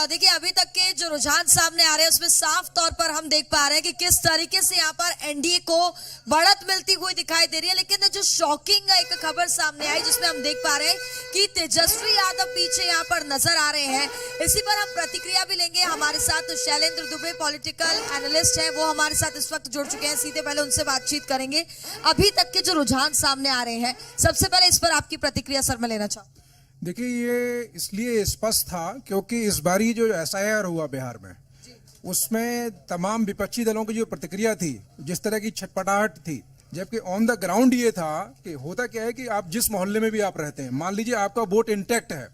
देखिए अभी तक के जो रुझान सामने आ रहे हैं उसमें साफ तौर पर हम देख पा रहे हैं कि किस तरीके से यहाँ पर एनडीए को बढ़त मिलती हुई दिखाई दे रही है। लेकिन जो शॉकिंग एक खबर सामने आई जिसमें हम देख पा रहे हैं कि तेजस्वी यादव पीछे यहाँ पर नजर आ रहे हैं। इसी पर हम प्रतिक्रिया भी लेंगे। हमारे साथ शैलेंद्र दुबे पॉलिटिकल एनालिस्ट है, वो हमारे साथ इस वक्त जुड़ चुके हैं। सीधे पहले उनसे बातचीत करेंगे। अभी तक के जो रुझान सामने आ रहे हैं, सबसे पहले इस पर आपकी प्रतिक्रिया सर मैं लेना चाहूँ। देखिए, ये इसलिए स्पष्ट था क्योंकि इस बारी जो एसआईआर हुआ बिहार में, उसमें तमाम विपक्षी दलों की जो प्रतिक्रिया थी, जिस तरह की छटपटाहट थी, जबकि ऑन द ग्राउंड ये था कि होता क्या है कि आप जिस मोहल्ले में भी आप रहते हैं, मान लीजिए आपका वोट इंटैक्ट है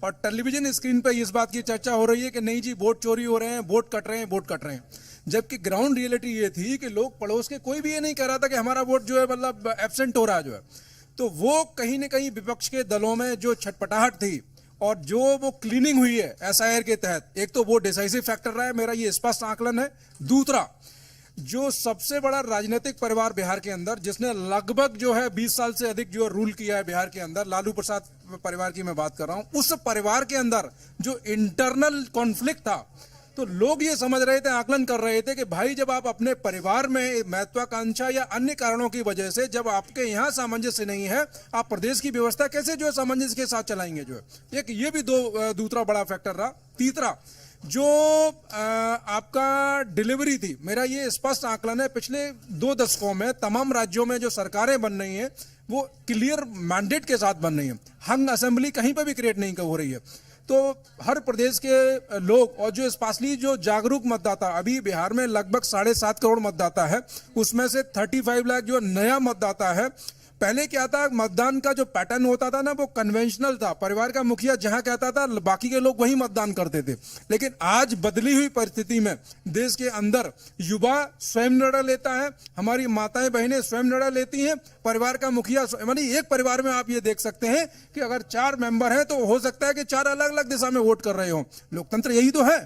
और टेलीविजन स्क्रीन पर इस बात की चर्चा हो रही है कि नहीं जी वोट चोरी हो रहे हैं, वोट कट रहे हैं, वोट कट रहे हैं। जबकि ग्राउंड रियलिटी ये थी कि लोग पड़ोस के कोई भी ये नहीं कह रहा था कि हमारा वोट जो है मतलब एब्सेंट हो रहा है जो है। तो वो कहीं न कहीं विपक्ष के दलों में जो छटपटाहट थी और जो वो क्लीनिंग हुई है एसआईआर के तहत, एक तो वो डिसाइसिव फैक्टर रहा है, मेरा ये स्पष्ट आकलन है। दूसरा, जो सबसे बड़ा राजनीतिक परिवार बिहार के अंदर, जिसने लगभग जो है 20 साल से अधिक जो रूल किया है बिहार के अंदर, लालू प्रसाद परिवार की मैं बात कर रहा हूं, उस परिवार के अंदर जो इंटरनल कॉन्फ्लिक्ट था, तो लोग ये समझ रहे थे, आकलन कर रहे थे कि भाई जब आप अपने परिवार में महत्वाकांक्षा या अन्य कारणों की वजह से जब आपके यहाँ सामंजस्य नहीं है, आप प्रदेश की व्यवस्था कैसे जो है सामंजस्य के साथ चलाएंगे जो है। एक ये भी दूसरा बड़ा फैक्टर रहा। तीसरा, जो आपका डिलीवरी थी, मेरा ये स्पष्ट आकलन है, पिछले 2 दशकों में तमाम राज्यों में जो सरकारें बन रही हैं वो क्लियर मैंडेट के साथ बन रही हैं। हंग असेंबली कहीं पर भी क्रिएट नहीं हो रही है। तो हर प्रदेश के लोग और जो स्पेशली जो जागरूक मतदाता, अभी बिहार में लगभग 7.5 करोड़ मतदाता है, उसमें से 35 लाख जो नया मतदाता है। पहले क्या था, मतदान का जो पैटर्न होता था ना, वो कन्वेंशनल था, परिवार का मुखिया जहां कहता था बाकी के लोग वही मतदान करते थे। लेकिन आज बदली हुई परिस्थिति में देश के अंदर युवा स्वयं निर्णय लेता है, हमारी माताएं बहनें स्वयं निर्णय लेती हैं, परिवार का मुखिया, यानी एक परिवार में आप ये देख सकते हैं कि अगर 4 मेंबर हैं तो हो सकता है कि 4 अलग अलग दिशा में वोट कर रहे हो। लोकतंत्र यही तो है।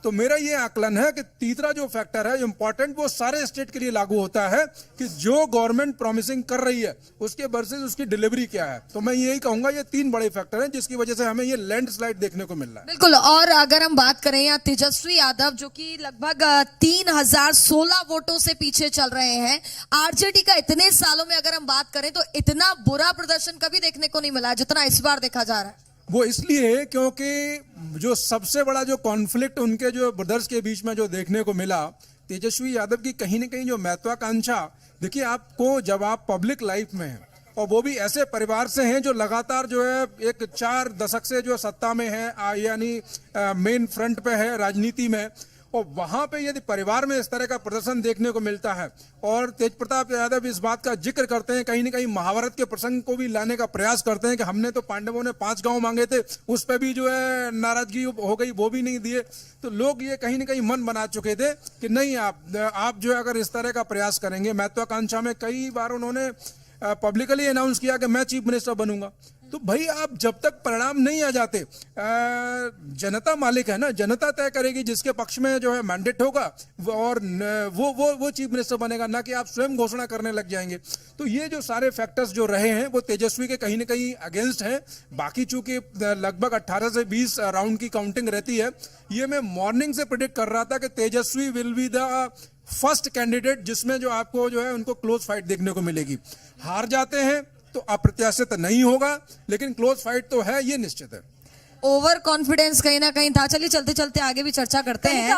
तो मेरा ये आकलन है कि तीसरा जो फैक्टर है इंपॉर्टेंट, वो सारे स्टेट के लिए लागू होता है कि जो गवर्नमेंट प्रॉमिसिंग कर रही है उसके वर्सेस उसकी डिलीवरी क्या है। तो मैं यही कहूंगा ये 3 बड़े फैक्टर हैं जिसकी वजह से हमें ये लैंडस्लाइड देखने को मिल रहा है। बिल्कुल। और अगर हम बात करें यहाँ तेजस्वी यादव जो कि लगभग 3016 वोटों से पीछे चल रहे हैं, आरजेडी का इतने सालों में अगर हम बात करें तो इतना बुरा प्रदर्शन कभी देखने को नहीं मिला जितना इस बार देखा जा रहा है। वो इसलिए क्योंकि जो सबसे बड़ा जो कॉन्फ्लिक्ट उनके जो ब्रदर्स के बीच में जो देखने को मिला, तेजस्वी यादव की कहीं न कहीं जो महत्वाकांक्षा, देखिए आपको जब आप पब्लिक लाइफ में हैं और वो भी ऐसे परिवार से हैं जो लगातार जो है एक 4 दशक से जो सत्ता में है, यानी मेन फ्रंट पे है राजनीति में, और वहां पे यदि परिवार में इस तरह का प्रदर्शन देखने को मिलता है, और तेज प्रताप यादव इस बात का जिक्र करते हैं, कहीं न कहीं महाभारत के प्रसंग को भी लाने का प्रयास करते हैं कि हमने तो पांडवों ने 5 गांव मांगे थे, उस पर भी जो है नाराजगी हो गई, वो भी नहीं दिए। तो लोग ये कहीं न कहीं मन बना चुके थे कि नहीं, आप जो है अगर इस तरह का प्रयास करेंगे, महत्वाकांक्षा में कई बार उन्होंने पब्लिकली अनाउंस किया कि मैं चीफ मिनिस्टर बनूंगा। तो भाई आप जब तक परिणाम नहीं आ जाते, जनता मालिक है ना, जनता तय करेगी जिसके पक्ष में जो है मैंडेट होगा और वो चीफ मिनिस्टर बनेगा, ना कि आप स्वयं घोषणा करने लग जाएंगे। तो ये जो सारे फैक्टर्स जो रहे हैं वो तेजस्वी के कहीं न कहीं अगेंस्ट हैं। बाकी चूंकि लगभग 18 से 20 राउंड की काउंटिंग रहती है, ये मैं मॉर्निंग से प्रेडिक्ट कर रहा था कि Tejashwi will be the first candidate जिसमें जो आपको जो है उनको क्लोज फाइट देखने को मिलेगी। हार जाते हैं तो अप्रत्याशित नहीं होगा, लेकिन क्लोज फाइट तो है, ये निश्चित है। ओवर कॉन्फिडेंस कहीं ना कहीं था। चलिए चलते चलते आगे भी चर्चा करते हैं।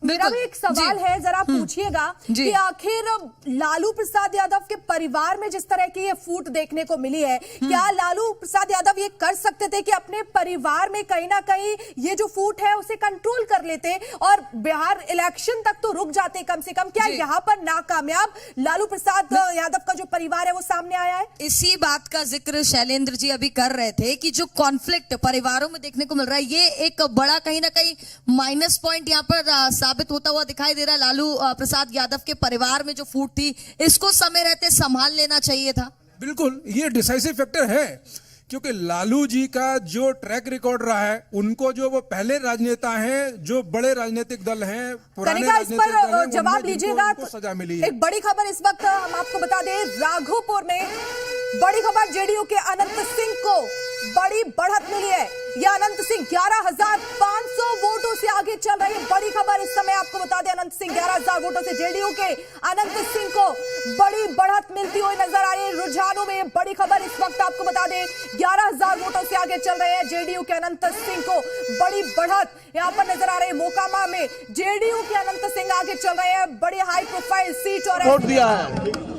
मेरा भी एक सवाल है, जरा पूछिएगा कि आखिर लालू प्रसाद यादव के परिवार में जिस तरह की ये फूट देखने को मिली है, क्या लालू प्रसाद यादव ये कर सकते थे कि अपने परिवार में कहीं ना कहीं ये जो फूट है उसे कंट्रोल कर लेते और बिहार इलेक्शन तक तो रुक जाते कम से कम? क्या यहाँ पर नाकामयाब लालू प्रसाद यादव का जो परिवार है वो सामने आया है? इसी बात का जिक्र शैलेंद्र जी अभी कर रहे थे कि जो कॉन्फ्लिक्ट परिवारों में देखने को मिल रहा है, ये एक बड़ा कहीं ना कहीं माइनस पॉइंट यहाँ पर साबित होता हुआ दिखाई दे रहा है। लालू प्रसाद यादव के परिवार में जो फूट थी, इसको समय रहते संभाल लेना चाहिए था। बिल्कुल, ये डिसाइसिव फैक्टर है क्योंकि लालू जी का जो ट्रैक रिकॉर्ड रहा है, उनको जो वो पहले राजनेता हैं, जो बड़े राजनीतिक दल हैं, पुराने राजनीतिक दल हैं, जवाब लीजिएगा। सजा मिली है। एक बड़ी खबर इस वक्त हम आपको बता दें, राघोपुर में बड़ी खबर, जेडीयू के अनंत सिंह को बड़ी बढ़त मिली है। यह अनंत सिंह 11,500 वोटों से अनंत सिंह 11,000 वोटों से जेडीयू के अनंत सिंह को बड़ी बढ़त मिलती हुई नजर आ रही है। रुझानों में बड़ी खबर इस वक्त आपको बता दें, 11,000 वोटों से आगे चल रहे हैं जेडीयू के अनंत सिंह को बड़ी बढ़त यहां पर नजर आ रही है। मोकामा में जेडीयू के अनंत सिंह आगे चल रहे हैं, बड़ी हाई प्रोफाइल सीट और वोट दिया है।